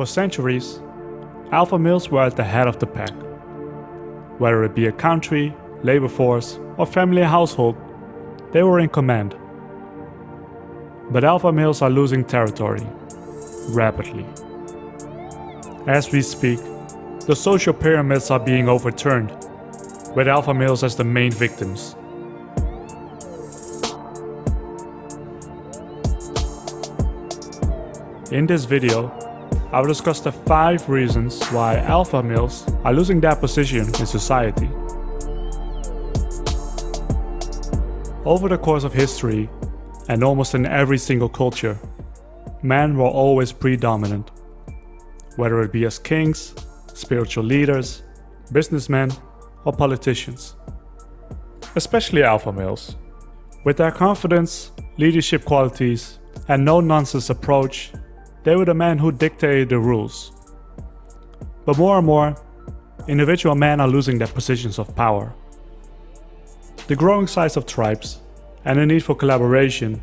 For centuries, alpha males were at the head of the pack. Whether it be a country, labor force, or family household, they were in command. But alpha males are losing territory, rapidly. As we speak, the social pyramids are being overturned, with alpha males as the main victims. In this video, I will discuss the 5 reasons why alpha males are losing their position in society. Over the course of history, and almost in every single culture, men were always predominant. Whether it be as kings, spiritual leaders, businessmen, or politicians. Especially alpha males. With their confidence, leadership qualities, and no-nonsense approach, they were the men who dictated the rules. But more and more, individual men are losing their positions of power. The growing size of tribes and the need for collaboration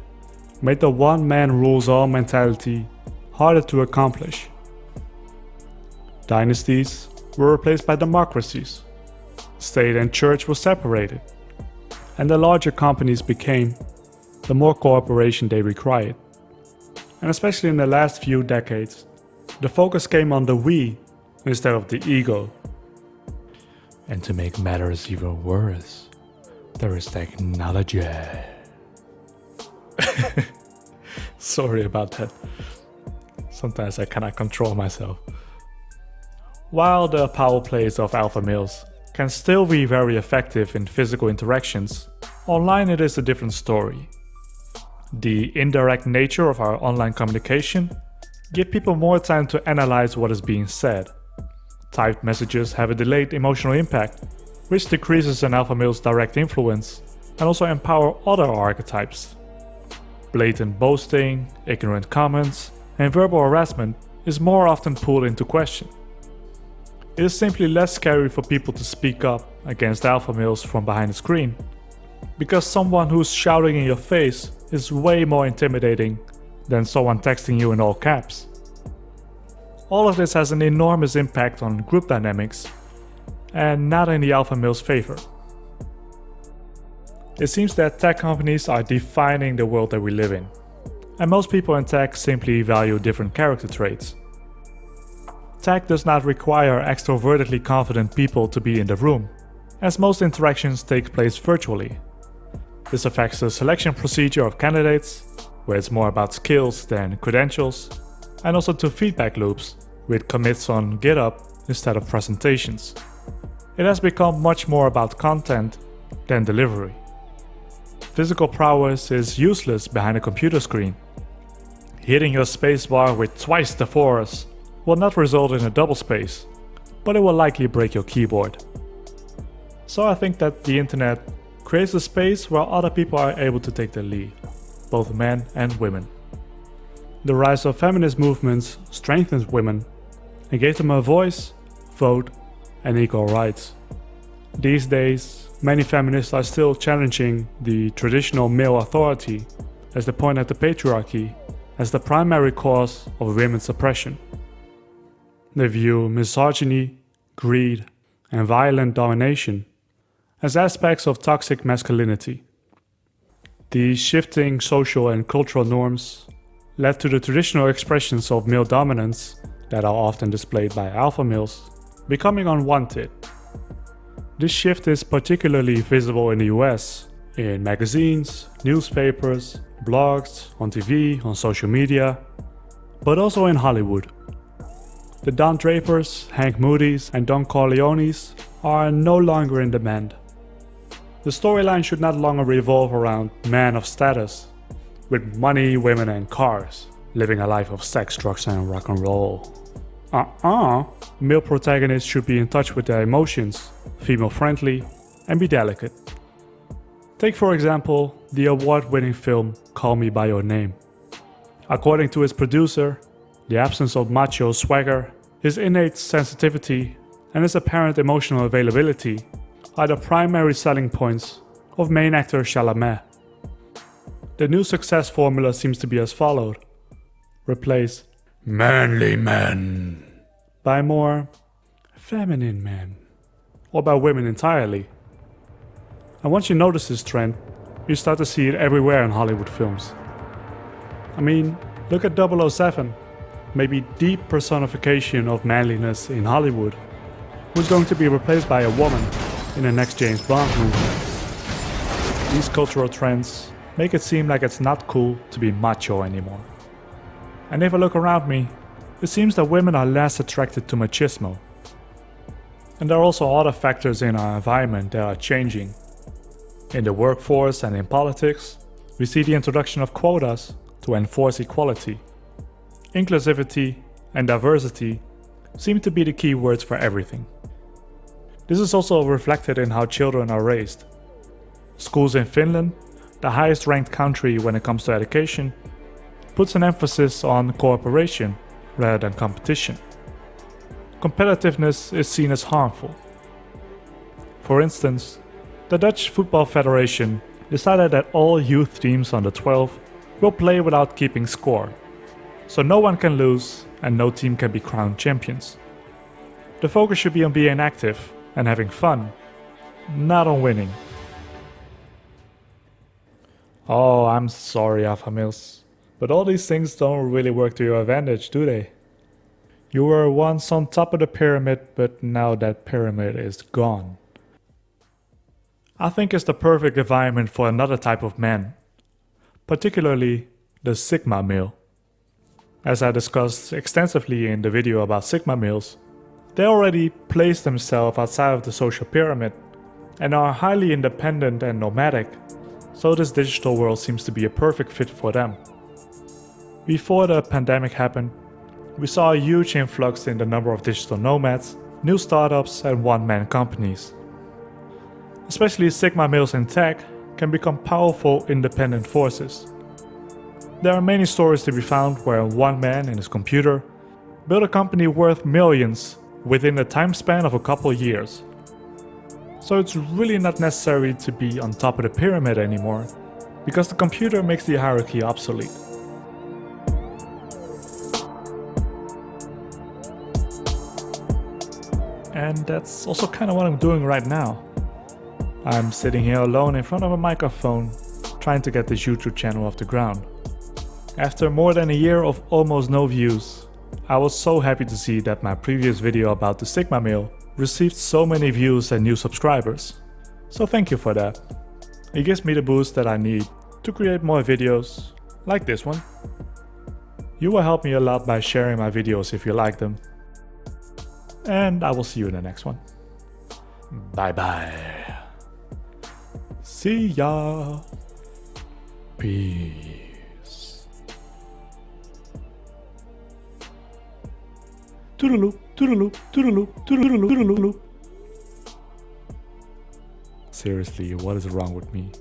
made the one-man-rules-all mentality harder to accomplish. Dynasties were replaced by democracies. State and church were separated. And the larger companies became, the more cooperation they required. And especially in the last few decades, the focus came on the we instead of the ego. And to make matters even worse, there is technology. Sorry about that. Sometimes I cannot control myself. While the power plays of alpha males can still be very effective in physical interactions, online it is a different story. The indirect nature of our online communication gives people more time to analyze what is being said. Typed messages have a delayed emotional impact, which decreases an alpha male's direct influence and also empower other archetypes. Blatant boasting, ignorant comments, and verbal harassment is more often pulled into question. It is simply less scary for people to speak up against alpha males from behind a screen, because someone who's shouting in your face is way more intimidating than someone texting you in all caps. All of this has an enormous impact on group dynamics, and not in the alpha male's favor. It seems that tech companies are defining the world that we live in, and most people in tech simply value different character traits. Tech does not require extrovertedly confident people to be in the room, as most interactions take place virtually. This affects the selection procedure of candidates, where it's more about skills than credentials, and also to feedback loops, with commits on GitHub instead of presentations. It has become much more about content than delivery. Physical prowess is useless behind a computer screen. Hitting your spacebar with twice the force will not result in a double space, but it will likely break your keyboard. So I think that the internet creates a space where other people are able to take the lead, both men and women. The rise of feminist movements strengthens women and gave them a voice, vote, and equal rights. These days, many feminists are still challenging the traditional male authority as they point at the patriarchy as the primary cause of women's oppression. They view misogyny, greed, and violent domination as aspects of toxic masculinity. These shifting social and cultural norms led to the traditional expressions of male dominance that are often displayed by alpha males becoming unwanted. This shift is particularly visible in the US, in magazines, newspapers, blogs, on TV, on social media, but also in Hollywood. The Don Drapers, Hank Moody's, and Don Corleones are no longer in demand. The storyline should not longer revolve around men of status, with money, women, and cars, living a life of sex, drugs, and rock and roll. Male protagonists should be in touch with their emotions, female-friendly, and be delicate. Take for example the award-winning film Call Me By Your Name. According to its producer, the absence of macho swagger, his innate sensitivity, and his apparent emotional availability are the primary selling points of main actor Chalamet. The new success formula seems to be as followed. Replace manly men by more feminine men, or by women entirely. And once you notice this trend, you start to see it everywhere in Hollywood films. I mean, look at 007, maybe the personification of manliness in Hollywood, who's going to be replaced by a woman in the next James Bond movie. These cultural trends make it seem like it's not cool to be macho anymore. And if I look around me, it seems that women are less attracted to machismo. And there are also other factors in our environment that are changing. In the workforce and in politics, we see the introduction of quotas to enforce equality. Inclusivity and diversity seem to be the key words for everything. This is also reflected in how children are raised. Schools in Finland, the highest ranked country when it comes to education, puts an emphasis on cooperation rather than competition. Competitiveness is seen as harmful. For instance, the Dutch Football Federation decided that all youth teams under 12 will play without keeping score, so no one can lose and no team can be crowned champions. The focus should be on being active and having fun, not on winning. Oh, I'm sorry, alpha males, but all these things don't really work to your advantage, do they? You were once on top of the pyramid, but now that pyramid is gone. I think it's the perfect environment for another type of man, particularly the Sigma male. As I discussed extensively in the video about Sigma males, they already place themselves outside of the social pyramid and are highly independent and nomadic, so this digital world seems to be a perfect fit for them. Before the pandemic happened, we saw a huge influx in the number of digital nomads, new startups and one-man companies. Especially Sigma males in tech can become powerful independent forces. There are many stories to be found where one man and his computer built a company worth millions within a time span of a couple years. So it's really not necessary to be on top of the pyramid anymore, because the computer makes the hierarchy obsolete. And that's also kind of what I'm doing right now. I'm sitting here alone in front of a microphone, trying to get this YouTube channel off the ground. After more than a year of almost no views, I was so happy to see that my previous video about the Sigma male received so many views and new subscribers. So thank you for that. It gives me the boost that I need to create more videos like this one. You will help me a lot by sharing my videos if you like them. And I will see you in the next one. Bye bye. See ya. Peace. Toodaloo, toodaloo, toodaloo, toodaloo, toodaloo. Seriously, what is wrong with me?